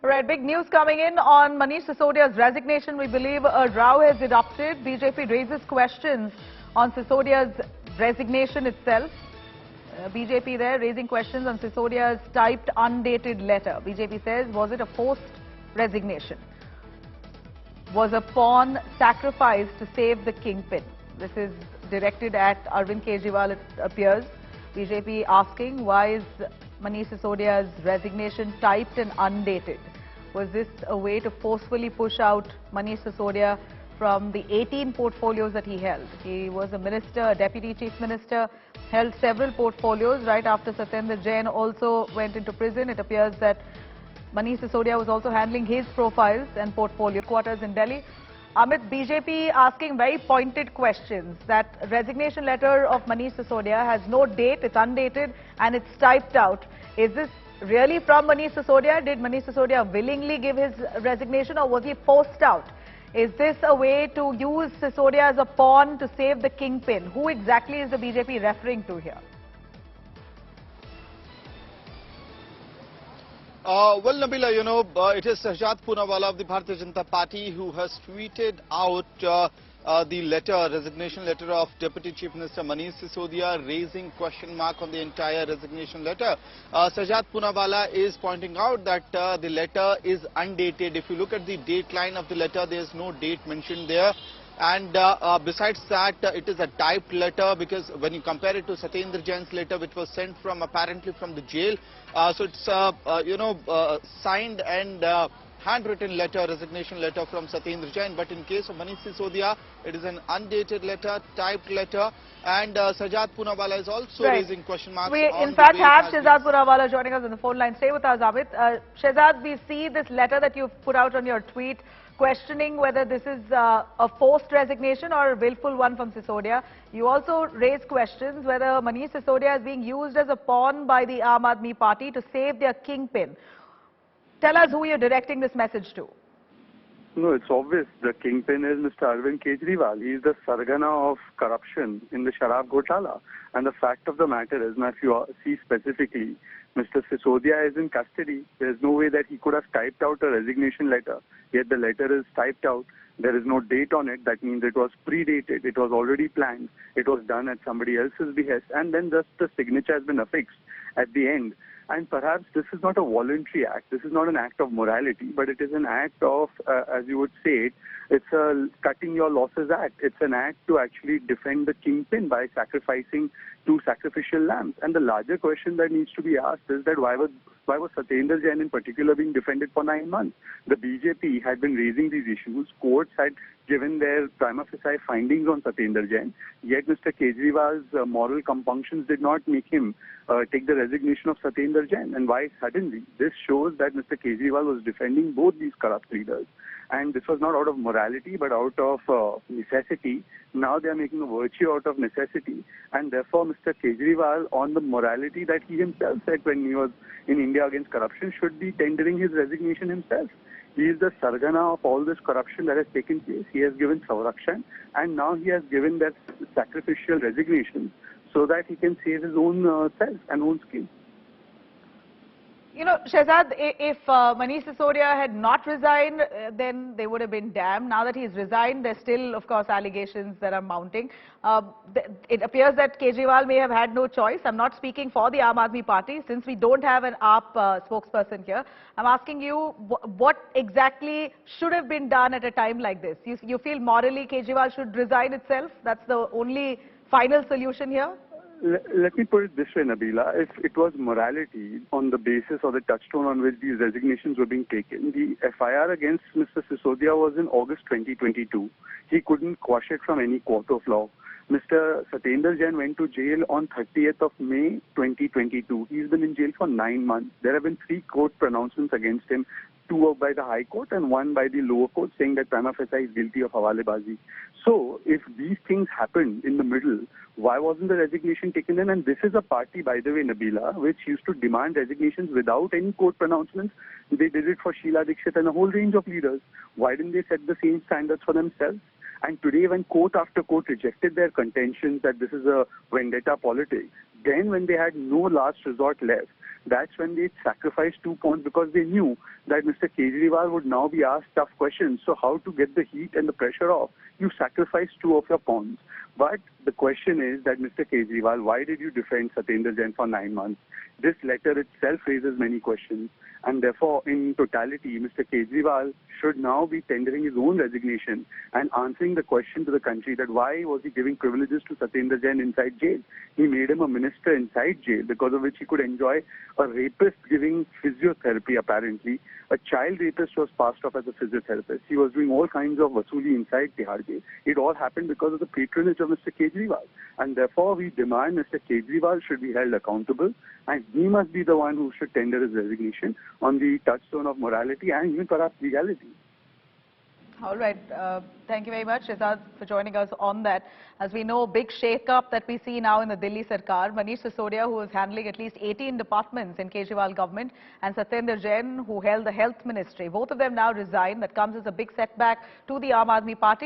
Right, big news coming in on Manish Sisodia's resignation. We believe a row has erupted. BJP raises questions on Sisodia's resignation itself. BJP there raising questions on Sisodia's typed undated letter. BJP says, was it a forced resignation? Was a pawn sacrificed to save the kingpin? This is directed at Arvind Kejriwal, it appears. BJP asking, why is Manish Sisodia's resignation typed and undated? Was this a way to forcefully push out Manish Sisodia from the 18 portfolios that he held? He was a minister, a deputy chief minister, held several portfolios right after Satyendra Jain also went into prison. It appears that Manish Sisodia was also handling his profiles and portfolio quarters in Delhi. Amit, BJP asking very pointed questions. That resignation letter of Manish Sisodia has no date, it's undated and it's typed out. Is this really from Manish Sisodia? Did Manish Sisodia willingly give his resignation or was he forced out? Is this a way to use Sisodia as a pawn to save the kingpin? Who exactly is the BJP referring to here? Well, Nabila, it is Sajjad Poonawala of the Bharatiya Janata Party who has tweeted out the resignation letter of Deputy Chief Minister Manish Sisodia, raising question mark on the entire resignation letter. Sajjad Poonawala is pointing out that the letter is undated. If you look at the date line of the letter, there is no date mentioned there. And besides that, it is a typed letter because when you compare it to Satyendra Jain's letter, which was sent from apparently from the jail, so it's signed and handwritten letter, resignation letter from Satyendra Jain. But in case of Manish Sisodia, it is an undated letter, typed letter, and Sajjad Poonawala is also raising question marks. We in fact have Shehzad Poonawala joining us on the phone line. Stay with us, Amit. Shehzad, we see this letter that you've put out on your tweet, questioning whether this is a forced resignation or a willful one from Sisodia. You also raise questions whether Manish Sisodia is being used as a pawn by the Aam Aadmi Party to save their kingpin. Tell us who you're directing this message to. No, it's obvious. The kingpin is Mr. Arvind Kejriwal. He is the sargana of corruption in the Sharab Ghotala. And the fact of the matter is, now if you see specifically, Mr. Sisodia is in custody. There is no way that he could have typed out a resignation letter. Yet the letter is typed out. There is no date on it. That means it was predated. It was already planned. It was done at somebody else's behest. And then just the signature has been affixed at the end. And perhaps this is not a voluntary act. This is not an act of morality, but it is an act of, as you would say it, it's a cutting your losses act. It's an act to actually defend the kingpin by sacrificing two sacrificial lambs. And the larger question that needs to be asked is that why was Satyendra Jain in particular being defended for 9 months? The BJP had been raising these issues. Courts had given their prima facie findings on Satyendra Jain. Yet Mr. Kejriwal's moral compunctions did not make him take the resignation of Satyendra Jain. And why suddenly? This shows that Mr. Kejriwal was defending both these corrupt leaders. And this was not out of morality, but out of necessity. Now they are making a virtue out of necessity. And therefore, Mr. Kejriwal, on the morality that he himself said when he was in India against corruption, should be tendering his resignation himself. He is the sargana of all this corruption that has taken place. He has given Savrakshan, and now he has given that sacrificial resignation so that he can save his own self and own skin. You know, Shehzad, if Manish Sisodia had not resigned, then they would have been damned. Now that he's resigned, there's still, of course, allegations that are mounting. It appears that Kejriwal may have had no choice. I'm not speaking for the Aam Aadmi Party, since we don't have an AAP spokesperson here. I'm asking you, what exactly should have been done at a time like this? You feel morally Kejriwal should resign itself? That's the only final solution here? Let me put it this way, Nabila. If it was morality on the basis or the touchstone on which these resignations were being taken, the FIR against Mr. Sisodia was in August 2022. He couldn't quash it from any court of law. Mr. Satyendra Jain went to jail on 30th of May 2022. He's been in jail for 9 months. There have been 3 court pronouncements against him, 2 by the High Court and 1 by the lower court, saying that prima facie is guilty of Hawalebazi. So, if these things happened in the middle, why wasn't the resignation taken in? And this is a party, by the way, Nabila, which used to demand resignations without any court pronouncements. They did it for Sheila Dikshit and a whole range of leaders. Why didn't they set the same standards for themselves? And today, when court after court rejected their contentions that this is a vendetta politics, then when they had no last resort left, that's when they sacrificed 2 points because they knew that Mr. Kejriwal would now be asked tough questions. So how to get the heat and the pressure off? You sacrifice 2 of your pawns. But the question is that Mr. Kejriwal, why did you defend Satyendra Jain for 9 months? This letter itself raises many questions. And therefore, in totality, Mr. Kejriwal should now be tendering his own resignation and answering the question to the country that why was he giving privileges to Satyendra Jain inside jail? He made him a minister inside jail, because of which he could enjoy a rapist giving physiotherapy, apparently. A child rapist was passed off as a physiotherapist. He was doing all kinds of vasuli inside Tihar jail. It all happened because of the patronage of Mr. Kejriwal. And therefore, we demand Mr. Kejriwal should be held accountable, and he must be the one who should tender his resignation on the touchstone of morality and even perhaps legality. All right. Thank you very much, Shehzad, for joining us on that. As we know, big shake-up that we see now in the Delhi Sarkar. Manish Sisodia, who is handling at least 18 departments in Kejriwal government, and Satyendra Jain, who held the health ministry. Both of them now resign. That comes as a big setback to the Aam Aadmi Party.